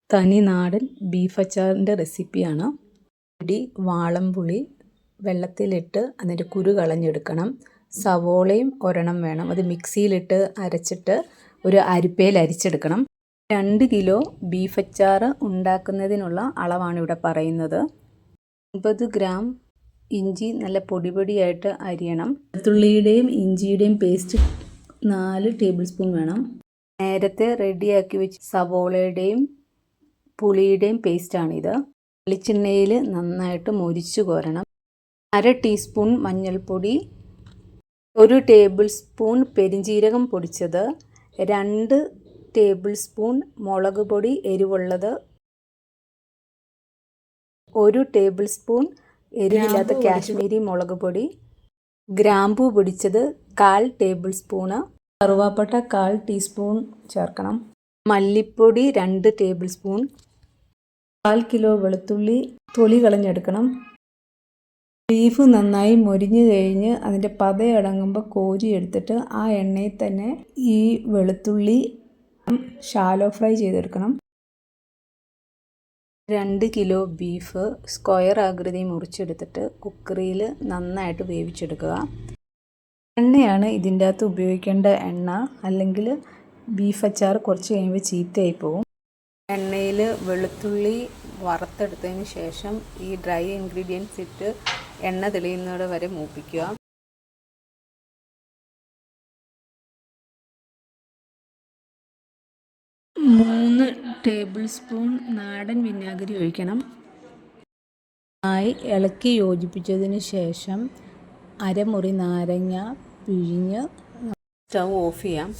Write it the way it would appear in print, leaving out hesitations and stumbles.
തനി നാടൻ ബീഫ് അച്ചാറിൻ്റെ റെസിപ്പിയാണ്. ഇടി വാളംപുളി വെള്ളത്തിലിട്ട് അതിൻ്റെ കുരു കളഞ്ഞെടുക്കണം. സവോളയും ഒരെണ്ണം വേണം. അത് മിക്സിയിലിട്ട് അരച്ചിട്ട് ഒരു അരിപ്പയിൽ അരിച്ചെടുക്കണം. 2 കിലോ ബീഫ് അച്ചാർ ഉണ്ടാക്കുന്നതിനുള്ള അളവാണ് ഇവിടെ പറയുന്നത്. 50 ഗ്രാം ഇഞ്ചി നല്ല പൊടിയായിട്ട് അരിയണം. വെളുത്തുള്ളിയുടെയും ഇഞ്ചിയുടെയും പേസ്റ്റ് 4 ടേബിൾ സ്പൂൺ വേണം. നേരത്തെ റെഡിയാക്കി വെച്ച് സവോളയുടെയും പുളിയുടെയും പേസ്റ്റാണിത്. വെളിച്ചെണ്ണയിൽ നന്നായിട്ട് മൊരിച്ചു കോരണം. 1/2 ടീസ്പൂൺ മഞ്ഞൾപ്പൊടി, 1 ടേബിൾ സ്പൂൺ പെരിഞ്ജീരകം പൊടിച്ചത്, 2 ടേബിൾ സ്പൂൺ മുളക് പൊടി എരിവുള്ളത്, 1 ടേബിൾ സ്പൂൺ എരിവില്ലാത്ത കാശ്മീരി മുളക് പൊടി, ഗ്രാമ്പൂ പൊടിച്ചത് 1/4 ടേബിൾ സ്പൂണ്, കറുവാപ്പട്ട 1/4 ടീസ്പൂൺ ചേർക്കണം. മല്ലിപ്പൊടി 2 ടേബിൾ സ്പൂൺ, 1/4 കിലോ വെളുത്തുള്ളി തൊലി കളഞ്ഞെടുക്കണം. ബീഫ് നന്നായി മൊരിഞ്ഞു കഴിഞ്ഞ് അതിൻ്റെ പതയടങ്ങുമ്പോൾ കോരി എടുത്തിട്ട് ആ എണ്ണയിൽ തന്നെ ഈ വെളുത്തുള്ളി ഷാലോ ഫ്രൈ ചെയ്തെടുക്കണം. 2 കിലോ ബീഫ് സ്ക്വയർ ആകൃതി മുറിച്ചെടുത്തിട്ട് കുക്കറിയിൽ നന്നായിട്ട് വേവിച്ചെടുക്കുക. എണ്ണയാണ് ഇതിൻ്റെ അകത്ത് ഉപയോഗിക്കേണ്ട എണ്ണ, അല്ലെങ്കിൽ ബീഫ് അച്ചാർ കുറച്ച് കഴിയുമ്പോൾ ചീത്തയായി പോകും. എണ്ണയിൽ വെളുത്തുള്ളി വറുത്തെടുത്തതിന് ശേഷം ഈ ഡ്രൈ ഇൻഗ്രീഡിയൻസ് ഇട്ട് എണ്ണ തെളിയുന്നത് വരെ മൂപ്പിക്കുക. മൂന്ന് ടേബിൾ സ്പൂൺ നാടൻ വിനാഗിരി ഒഴിക്കണം. നന്നായി ഇളക്കി യോജിപ്പിച്ചതിന് ശേഷം അരമുറി നാരങ്ങ പിഴിഞ്ഞ് സ്റ്റൗ ഓഫ് ചെയ്യാം.